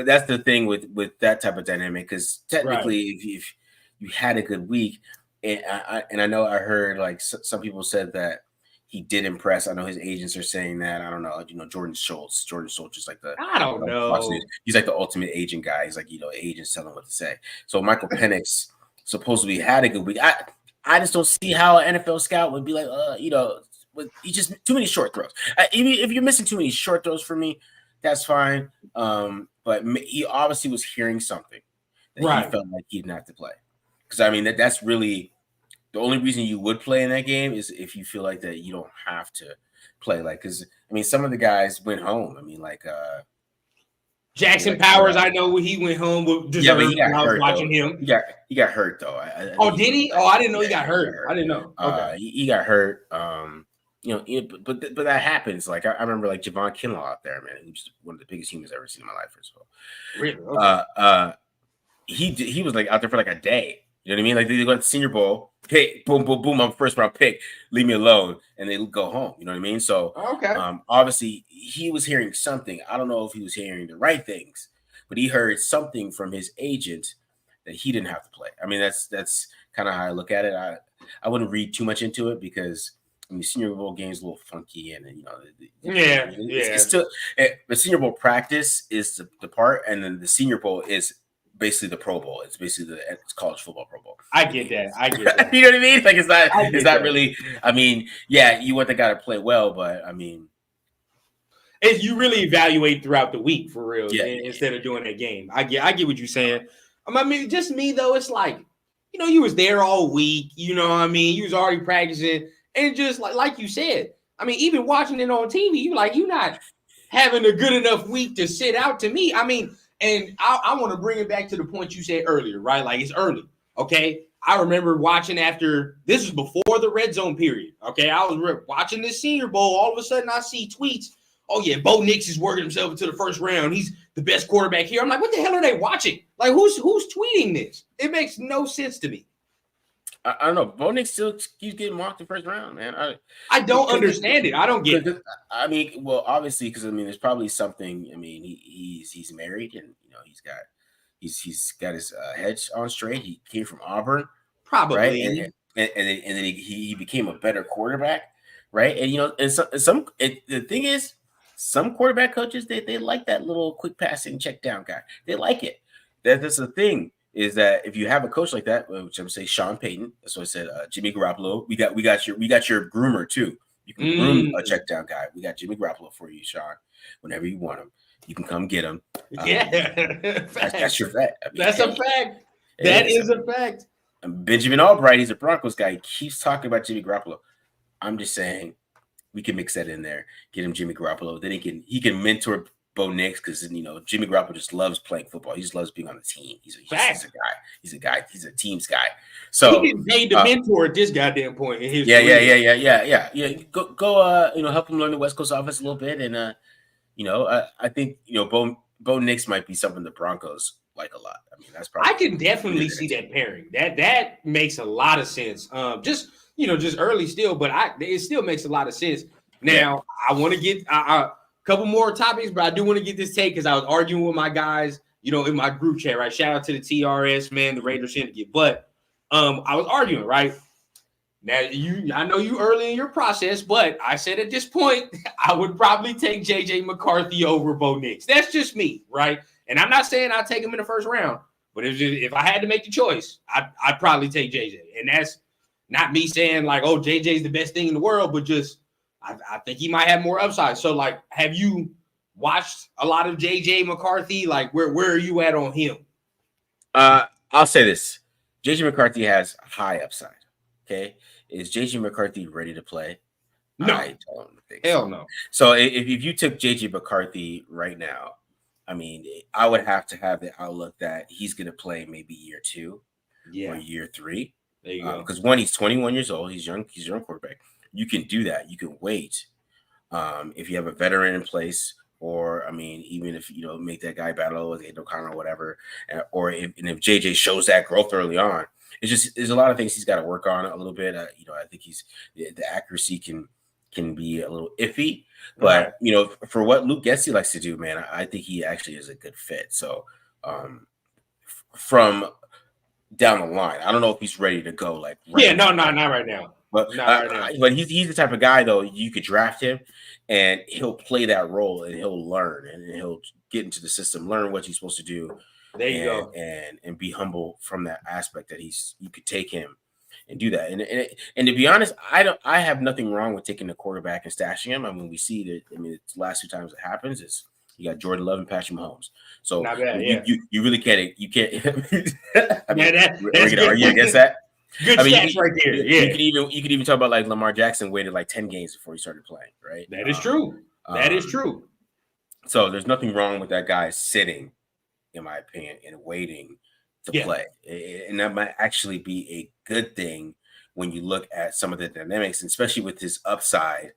that's the thing with that type of dynamic, because technically, if you had a good week, and I know I heard like some people said that he did impress. I know his agents are saying that. I don't know. Jordan Schultz. Jordan Schultz is like I don't know. He's like the ultimate agent guy. He's like, agents tell him what to say. So Michael Penix supposedly had a good week. I just don't see how an NFL scout would be like, he just too many short throws. If you're missing too many short throws for me, that's fine. But he obviously was hearing something that he felt like he didn't have to play. Because I mean that's really the only reason you would play in that game is if you feel like that you don't have to play. Like, because I mean, some of the guys went home. I mean, like Jackson Powers. I know when he went home. But he got hurt. Watching him, he got hurt though. Did he? Oh, I didn't know he got hurt. I didn't know. Okay. He got hurt. But that happens. Like I remember, like Javon Kinlaw out there, man. He was one of the biggest humans I've ever seen in my life. First of all, really? Okay. He was like out there for like a day. You know what I mean? Like they go to the Senior Bowl, hey, boom, boom, boom, I'm first round pick, leave me alone, and they go home. You know what I mean? So obviously he was hearing something. I don't know if he was hearing the right things, but he heard something from his agent that he didn't have to play. I mean, that's kind of how I look at it. I wouldn't read too much into it because Senior Bowl game is a little funky, and it's still the Senior Bowl practice is the part, and then the Senior Bowl is basically the Pro Bowl. It's basically it's college football Pro Bowl. I get that. You know what I mean? Like it's not really. I mean, yeah, you want the guy to play well, but I mean, if you really evaluate throughout the week for real, instead of doing that game, I get what you're saying. I mean, just me though, it's like you was there all week. You know what I mean? You was already practicing, and just like you said, I mean, even watching it on TV, you're not having a good enough week to sit out to me. I mean, and I want to bring it back to the point you said earlier, right? Like it's early. Okay. I remember watching after this was before the red zone period. Okay. I was watching this Senior Bowl. All of a sudden I see tweets. Oh, yeah, Bo Nix is working himself into the first round. He's the best quarterback here. I'm like, what the hell are they watching? Like, who's tweeting this? It makes no sense to me. I don't know. Bo Nix still keeps getting mocked the first round, man. I don't understand it. I don't get it. I mean, well, obviously, because I mean, there's probably something. I mean, he's married, and he's got his head on straight. He came from Auburn, probably, right? And then he became a better quarterback, right? And the thing is, some quarterback coaches they like that little quick passing check down guy. They like it. That's the thing. Is that if you have a coach like that, which I would say Sean Payton, that's what I said, Jimmy Garoppolo, we got your groomer too. You can groom a check down guy. We got Jimmy Garoppolo for you, Sean. Whenever you want him, you can come get him. That's your fact. I mean, that's a fact. That is a fact. Benjamin Albright, he's a Broncos guy. He keeps talking about Jimmy Garoppolo. I'm just saying we can mix that in there. Get him Jimmy Garoppolo. Then he can mentor Bo Nix, because Jimmy Garoppolo just loves playing football. He just loves being on the team. He's a guy. He's a team's guy. So he getting paid to mentor at this goddamn point in his career. Go help him learn the West Coast offense a little bit, and I think Bo Nix might be something the Broncos like a lot. I mean, that's probably. I can definitely see that pairing. That makes a lot of sense. Just early still, but it still makes a lot of sense. Now I want to get couple more topics, but I do want to get this take because I was arguing with my guys, in my group chat, right? Shout out to the TRS, man, the Raiders syndicate. But I was arguing, right? Now I know you early in your process, but I said at this point, I would probably take JJ McCarthy over Bo Nix. That's just me, right? And I'm not saying I'd take him in the first round, but if I had to make the choice, I'd probably take JJ. And that's not me saying like, oh, JJ's the best thing in the world, but just I think he might have more upside. So, like, have you watched a lot of JJ McCarthy? Like, where are you at on him? I'll say this. JJ McCarthy has high upside. Okay. Is JJ McCarthy ready to play? No. I don't think Hell no. So if you took JJ McCarthy right now, I mean, I would have to have the outlook that he's going to play maybe year 2 or year 3. There you go. Because when he's 21 years old, he's young quarterback. You can do that. You can wait. If you have a veteran in place, or I mean, even if make that guy battle with Aiden O'Connor or whatever, or if JJ shows that growth early on, there's a lot of things he's got to work on a little bit. I think the accuracy can be a little iffy, but for what Luke Getsy likes to do, man, I think he actually is a good fit. So from down the line, I don't know if he's ready to go. Like not right now. But he's the type of guy, though, you could draft him and he'll play that role and he'll learn and he'll get into the system, learn what he's supposed to do. There you go. And be humble from that aspect that you could take him and do that. And to be honest, I have nothing wrong with taking the quarterback and stashing him. I mean, we see that. I mean, the last 2 times it happens is you got Jordan Love and Patrick Mahomes. So not bad, you really can't. You can't. I mean, are you going to argue against that? Good stats right there. Yeah, you could even talk about like Lamar Jackson waited like 10 games before he started playing, right? That is true. That is true. So there's nothing wrong with that guy sitting, in my opinion, and waiting to play, and that might actually be a good thing when you look at some of the dynamics, especially with his upside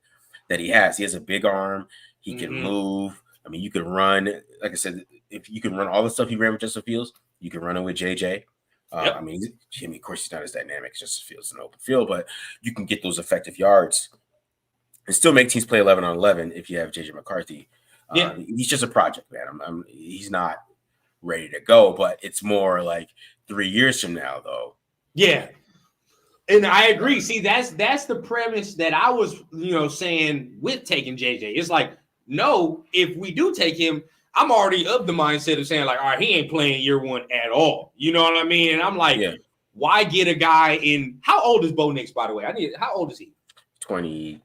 that he has. He has a big arm. He can move. I mean, you can run. Like I said, if you can run all the stuff he ran with Justin Fields, you can run it with JJ. I mean, Jimmy, of course, he's not as dynamic as Justin Fields in an open field, but you can get those effective yards and still make teams play 11 on 11 if you have JJ McCarthy. He's just a project, man. He's not ready to go, but it's more like 3 years from now, though. Yeah. And I agree. See, that's the premise that I was, saying with taking JJ. It's like, no, if we do take him, I'm already of the mindset of saying, like, all right, he ain't playing year 1 at all. You know what I mean? And I'm like, why get a guy in – how old is Bo Nix, by the way? How old is he? 23.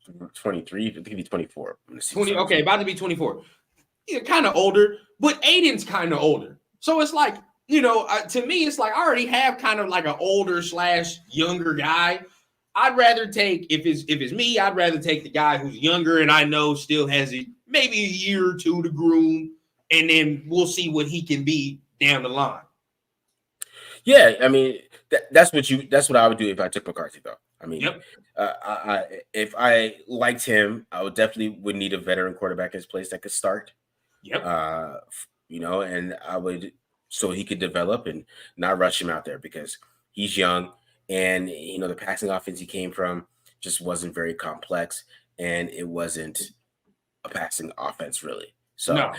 I think he's 24. 20. Okay, about to be 24. He's kind of older, but Aiden's kind of older. So it's like, to me, it's like I already have kind of like an older / younger guy. I'd rather take if it's me, I'd rather take the guy who's younger and I know still has maybe a year or two to groom, and then we'll see what he can be down the line. Yeah, I mean that's what I would do if I took McCarthy though. I mean, Yep. If I liked him, I would need a veteran quarterback in his place that could start. Yep. And I would so he could develop and not rush him out there because he's young and the passing offense he came from just wasn't very complex and it wasn't a passing offense really. So No.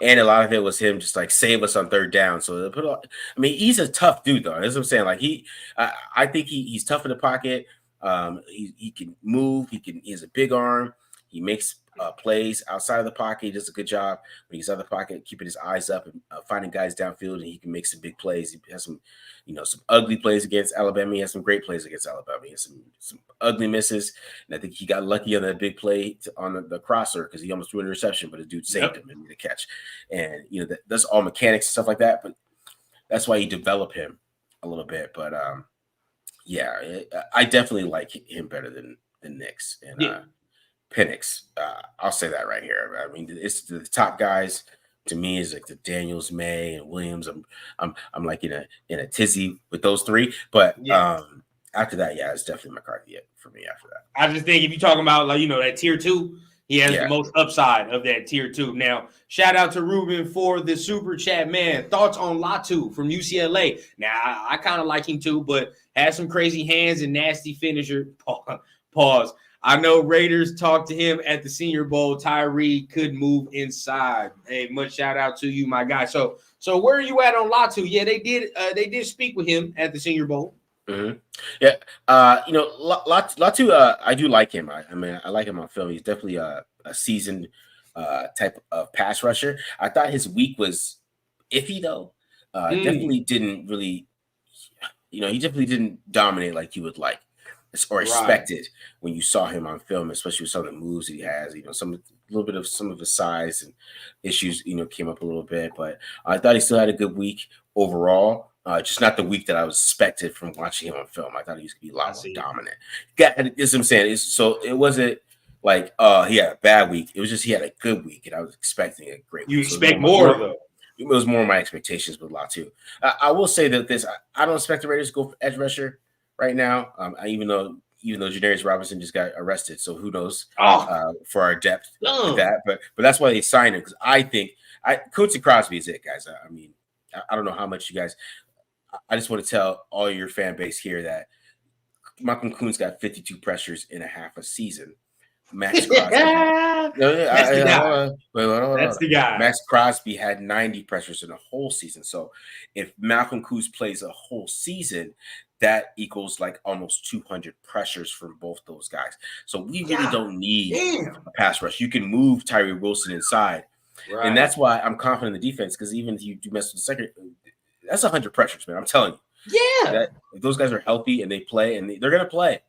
and a lot of it was him just like save us on third down. So I mean, he's a tough dude though. That's what I'm saying. Like I think he's tough in the pocket. He can move. He has a big arm. He makes plays outside of the pocket. He does a good job when he's out of the pocket, keeping his eyes up and finding guys downfield, and he can make some big plays. He has some ugly plays against Alabama. He has some great plays against Alabama. He has some ugly misses, and I think he got lucky on that big play on the crosser because he almost threw an interception, but the dude saved him and made a catch. And that's all mechanics and stuff like that. But that's why you develop him a little bit. But yeah, I definitely like him better than Nix and Penix. I'll say that right here. I mean, it's the top guys to me is like the Daniels, May, and Williams. I'm like in a tizzy with those three. But after that, yeah, it's definitely McCarthy for me. After that, I just think if you're talking about like that tier 2, he has the most upside of that tier 2. Now, shout out to Ruben for the super chat, man. Thoughts on Latu from UCLA? Now, I kind of like him too, but has some crazy hands and nasty finisher. Pause. I know Raiders talked to him at the Senior Bowl. Tyree could move inside. Hey, much shout out to you, my guy. So where are you at on Latu? Yeah, they did speak with him at the Senior Bowl. Mm-hmm. Yeah, Latu, I do like him. I mean, I like him on film. He's definitely a seasoned type of pass rusher. I thought his week was iffy though. Definitely didn't really, he definitely didn't dominate like you would like or expected when you saw him on film, especially with some of the moves he has. A little bit of some of his size and issues, came up a little bit, but I thought he still had a good week overall. Just not the week that I was expected from watching him on film. I thought he was going to be a lot more dominant. That's what I'm saying. So it wasn't like, he had a bad week. It was just he had a good week, and I was expecting a great week. You expect more, though. It was more my expectations with Latu. I will say that I don't expect the Raiders to go for edge rusher right now. Even though Janarius Robinson just got arrested, so who knows for our depth with that. But that's why they signed him, because I think Coates and Crosby is it, guys. I mean, I don't know how much you guys. I just want to tell all your fan base here that Malcolm Kuhn's got 52 pressures in a half a season. Max Crosby. That's the guy. Max Crosby had 90 pressures in a whole season. So if Malcolm Kuhn plays a whole season, that equals like almost 200 pressures from both those guys. So we really don't need a pass rush. You can move Tyree Wilson inside. Right. And that's why I'm confident in the defense, because even if you do mess with the second, that's 100 pressures, man. I'm telling you. Yeah. If those guys are healthy and they play, and they're going to play.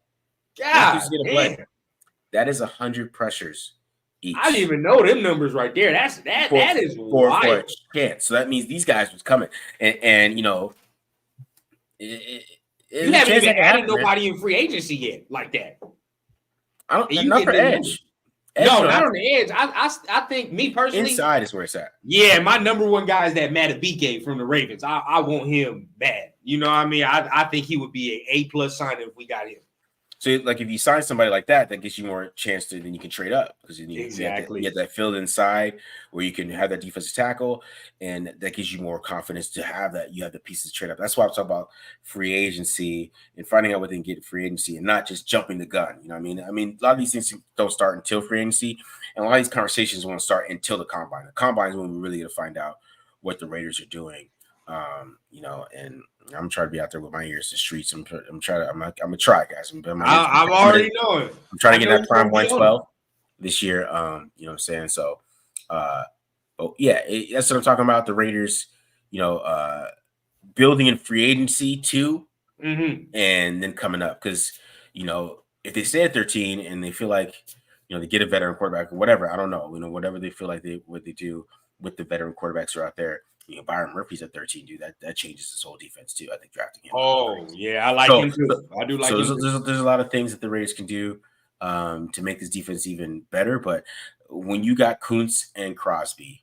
That is 100 pressures each. I didn't even know them numbers right there. That is wild. For a chance. So that means these guys was coming. And you haven't even added nobody in free agency yet like that. Not for edge. No, not on the edge. I think me personally, inside is where it's at. Yeah, my number one guy is that Matabike from the Ravens. I want him bad. You know what I mean? I think he would be an A+ signing if we got him. So, like, if you sign somebody like that gives you more chance to then you can trade up, because you get that field inside where you can have that defensive tackle, and that gives you more confidence to have that. You have the pieces to trade up. That's why I'm talking about free agency and finding out what they can get in free agency and not just jumping the gun. You know what I mean? A lot of these things don't start until free agency, and a lot of these conversations won't start until the combine. The combine is when we're really going to find out what the Raiders are doing. And I'm trying to be out there with my ears to the streets. I'm gonna try, guys. I'm already knowing. I'm trying to get that prime 112 this year. You know what I'm saying? So, but yeah, that's what I'm talking about. The Raiders, building in free agency too, and then coming up, because if they stay at 13 and they feel like they get a veteran quarterback or whatever, I don't know, whatever they feel like what they do with the veteran quarterbacks are out there. Byron Murphy's at 13, dude. That changes his whole defense too. I think drafting him. Oh, yeah, I like him too. I do like him. There's a lot of things that the Raiders can do to make this defense even better. But when you got Kuntz and Crosby,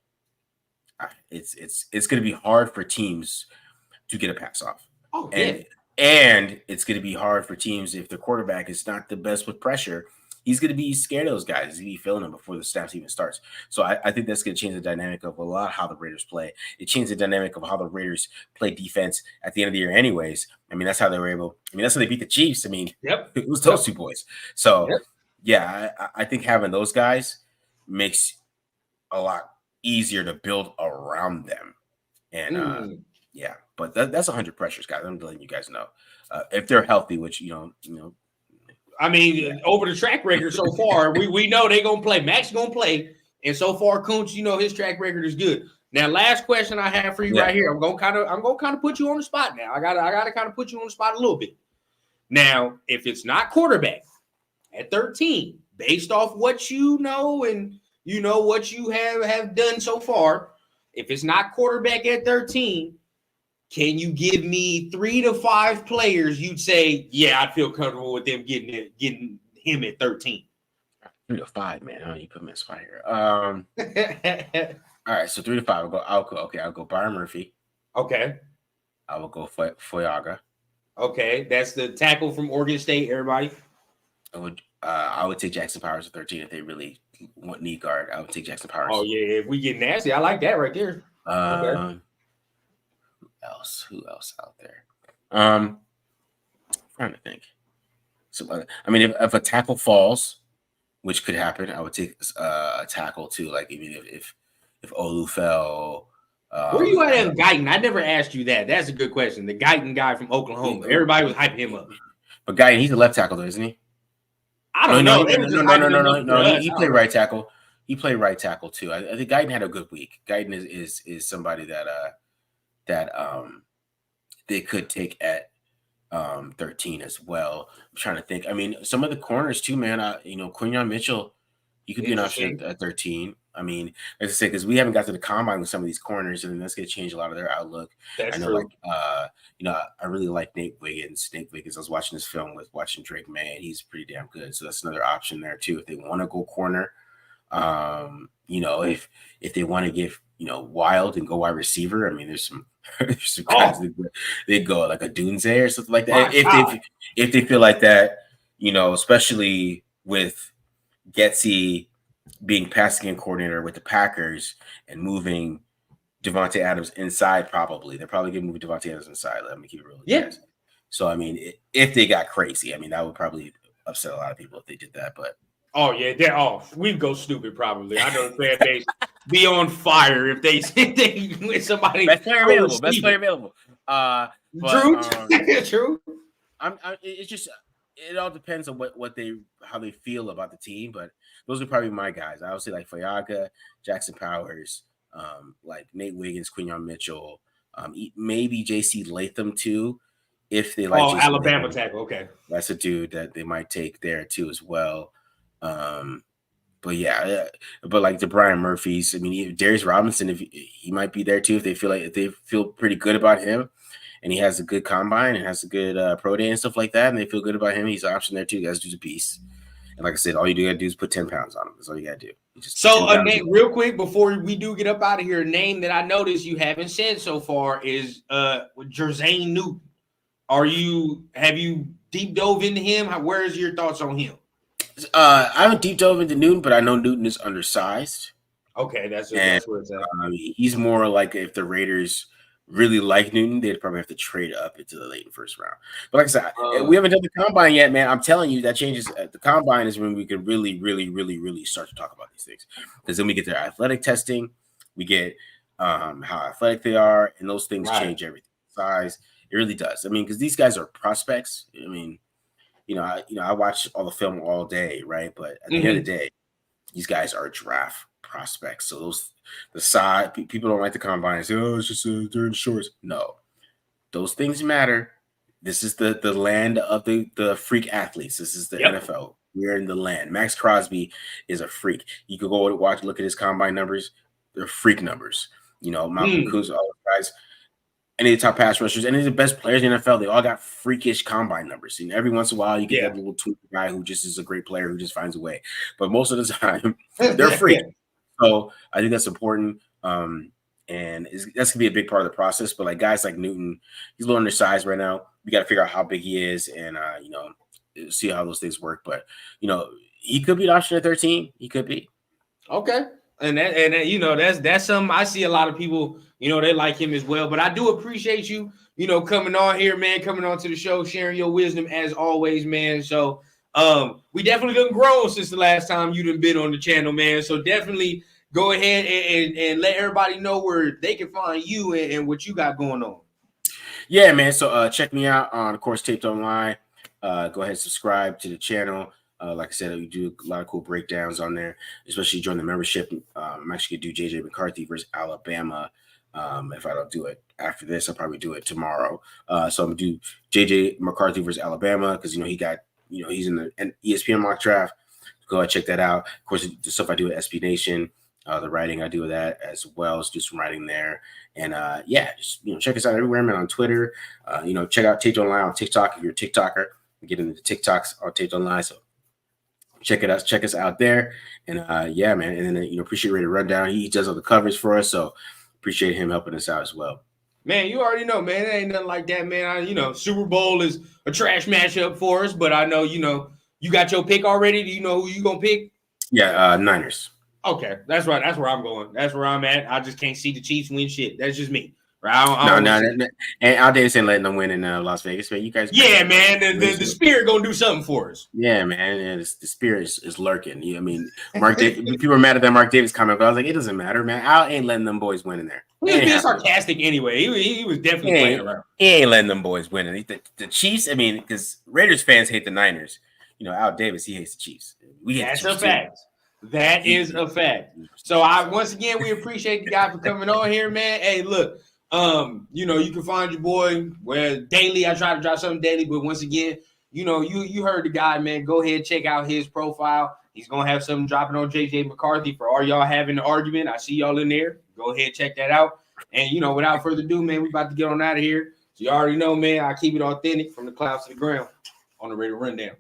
it's going to be hard for teams to get a pass off. Oh, yeah. And it's going to be hard for teams if the quarterback is not the best with pressure. He's going to be scared of those guys. He's going to be feeling them before the snaps even starts. So I think that's going to change the dynamic of a lot how the Raiders play. It changed the dynamic of how the Raiders play defense at the end of the year anyways. I mean, that's how they were able – I mean, that's how they beat the Chiefs. I mean, it was those two boys. So, yeah, I think having those guys makes a lot easier to build around them. And, yeah, but that's 100 pressures, guys. I'm letting you guys know. If they're healthy, which, I mean, over the track record so far, we know they're gonna play. Max gonna play, and so far, Kuntz, his track record is good. Now, last question I have for you right here. I'm gonna kind of put you on the spot now. I gotta kind of put you on the spot a little bit. Now, if it's not quarterback at 13, based off what you know and what you have done so far, if it's not quarterback at 13. Can you give me 3 to 5 players you'd say, yeah, I'd feel comfortable with them getting him at 13? 3 to 5, man. Oh, you put me in a spot here. All right, so 3 to 5. I'll go Byron Murphy. Okay. I will go Foyaga. Okay, that's the tackle from Oregon State, everybody. I would take Jackson Powers at 13 if they really want knee guard. I would take Jackson Powers. Oh, yeah, if we get nasty, I like that right there. Okay. Who else out there? I'm trying to think. So, I mean, if a tackle falls, which could happen, I would take a tackle too. Like, even if Olu fell. Where are you at in Guyton? I never asked you that. That's a good question. The Guyton guy from Oklahoma. Everybody was hyping him up. But Guyton, he's a left tackle, though, isn't he? I don't know. No. He played right tackle. He played right tackle too. I think Guyton had a good week. Guyton is somebody that they could take at 13 as well. I'm trying to think. I mean, some of the corners too, man. Quinyon Mitchell, he could be an option at 13. I mean, as I say, because we haven't got to the combine with some of these corners, and that's going to change a lot of their outlook. That's true. I really like Nate Wiggins. I was watching this film watching Drake May. He's pretty damn good. So that's another option there too if they want to go corner. If they want to give wild and go wide receiver. I mean, there's some guys they go like a Dunze or something like that. If they feel like that, especially with Getsy being passing game coordinator with the Packers and moving Devontae Adams inside, they're probably going to move Devontae Adams inside. Let me keep it real. Yeah. So I mean, if they got crazy, I mean, that would probably upset a lot of people if they did that. But oh yeah, we'd go stupid probably. I know the fan base be on fire if they with somebody. Best player available. True. It's just it all depends on how they feel about the team, but those are probably my guys. I would say like Foyaga, Jackson Powers, like Nate Wiggins, Quinyon Mitchell, maybe JC Latham too, if they like. Oh, Alabama tackle. Okay, that's a dude that they might take there too as well. But like the Brian Murphys, I mean, Darius Robinson, if he might be there too, if they feel pretty good about him, and he has a good combine and has a good pro day and stuff like that, and they feel good about him, he's an option there too. Guys, do a piece. And like I said, all you gotta do is put 10 pounds on him. That's all you gotta do. So a name real quick before we do get up out of here, a name that I noticed you haven't said so far is Jermaine Newton. Have you deep dove into him? Where is your thoughts on him? I haven't deep dove into Newton, but I know Newton is undersized. Okay, that's where it's at. He's more like if the Raiders really like Newton, they'd probably have to trade up into the late first round. But like I said, we haven't done the combine yet, man. I'm telling you, that changes. The combine is when we can really, really, really, really start to talk about these things, because then we get their athletic testing, we get how athletic they are, and those things change everything. Size, it really does. I mean, because these guys are prospects. I mean, I watch all the film all day, right? But at the end of the day, these guys are draft prospects. So the size, people don't like the combine. Say, oh, it's just they're in shorts. No, those things matter. This is the land of the freak athletes. This is the NFL. We're in the land. Max Crosby is a freak. You could go look at his combine numbers. They're freak numbers. You know, Malcolm Kuz, all those guys. Any of the top pass rushers, any of the best players in the NFL, they all got freakish combine numbers. And every once in a while, you get that little tweak guy who just is a great player who just finds a way. But most of the time, they're freak. So I think that's important. And that's gonna be a big part of the process. But like guys like Newton, he's a little undersized right now. We got to figure out how big he is, and you know, see how those things work. But you know, he could be an option at 13. He could be. Okay. And that, you know, that's something I see a lot of people, you know, they like him as well. But I do appreciate you, you know, coming on here, man, coming on to the show, sharing your wisdom as always, man. So we definitely done grown since the last time you done been on the channel, man. So definitely go ahead and let everybody know where they can find you and what you got going on. Yeah, man. So check me out on, of course, Taped Online. Go ahead and subscribe to the channel. Like I said, we do a lot of cool breakdowns on there, especially join the membership. I'm actually going to do JJ McCarthy versus Alabama. If I don't do it after this, I'll probably do it tomorrow. So I'm going to do JJ McCarthy versus Alabama because, you know, he's in the ESPN mock draft. Go ahead and check that out. Of course, the stuff I do at SB Nation, the writing I do with that as well as do some writing there. And yeah, just, you know, check us out everywhere, man, on Twitter. You know, check out Taped Online on TikTok if you're a TikToker. Get into the TikToks on Taped Online. So check us out there. And yeah, man. And then, you know, appreciate Ray to Rundown. He does all the coverage for us. So appreciate him helping us out as well. Man, you already know, man. It ain't nothing like that, man. You know, Super Bowl is a trash matchup for us, but I know, you know, you got your pick already. Do you know who you gonna pick? Yeah, Niners. Okay, that's right. That's where I'm going. That's where I'm at. I just can't see the Chiefs win shit. That's just me. Right? No. And Al Davis ain't letting them win in Las Vegas, man. You guys, yeah, man. The spirit gonna do something for us. Yeah, man. Yeah, the spirit is lurking. I mean, people are mad at that Mark Davis comment, but I was like, it doesn't matter, man. Al ain't letting them boys win in there. He was being sarcastic anyway. He was definitely playing around. He ain't letting them boys win. The Chiefs, I mean, because Raiders fans hate the Niners. You know, Al Davis, he hates the Chiefs. That's a fact. That is a fact. So once again, we appreciate the guy for coming on here, man. Hey, look, you know, you can find your boy where daily. I try to drop something daily, but once again, you know, you heard the guy, man. Go ahead, check out his profile. He's gonna have something dropping on JJ McCarthy for all y'all having an argument. I see y'all in there. Go ahead, check that out. And you know, without further ado, man, we about to get on out of here. So you already know, man. I keep it authentic from the clouds to the ground on the Raider Rundown.